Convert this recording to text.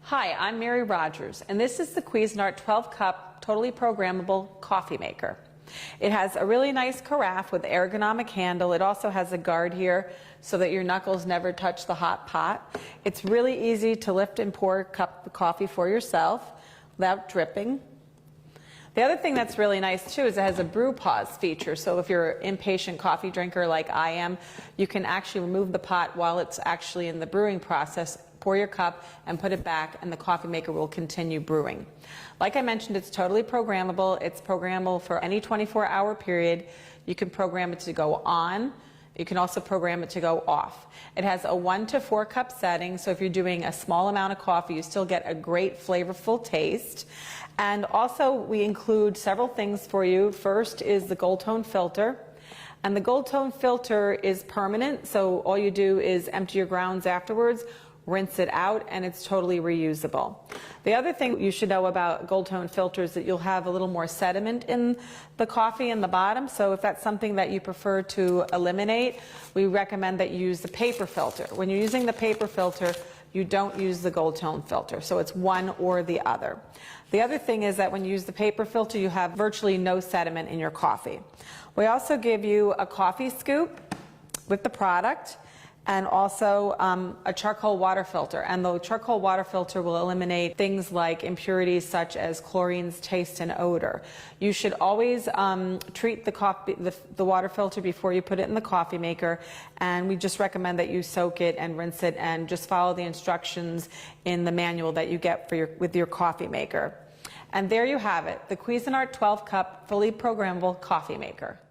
Hi, I'm Mary Rogers, and this is the Cuisinart 12-cup, totally programmable coffee maker. It has a really nice carafe with ergonomic handle. It also has a guard here so that your knuckles never touch the hot pot. It's really easy to lift and pour a cup of coffee for yourself without dripping. The other thing that's really nice too is it has a brew pause feature. So if you're an impatient coffee drinker like I am, you can actually remove the pot while it's actually in the brewing process, pour your cup and put it back, and the coffee maker will continue brewing. Like I mentioned, it's totally programmable. It's programmable for any 24-hour period. You can program it to go on. You can also program it to go off. It has a 1 to 4 cup setting, so if you're doing a small amount of coffee, you still get a great flavorful taste. And also we include several things for you. First is the gold tone filter. And the gold tone filter is permanent, so all you do is empty your grounds afterwards, rinse it out, and it's totally reusable. The other thing you should know about gold tone filters is that you'll have a little more sediment in the coffee in the bottom, so if that's something that you prefer to eliminate, we recommend that you use the paper filter. When you're using the paper filter, you don't use the gold tone filter, so it's one or the other. The other thing is that when you use the paper filter, you have virtually no sediment in your coffee. We also give you a coffee scoop with the product, and also a charcoal water filter. And the charcoal water filter will eliminate things like impurities such as chlorines, taste, and odor. You should always treat the water filter before you put it in the coffee maker, and we just recommend that you soak it and rinse it and just follow the instructions in the manual that you get with your coffee maker. And there you have it, the Cuisinart 12-cup fully programmable coffee maker.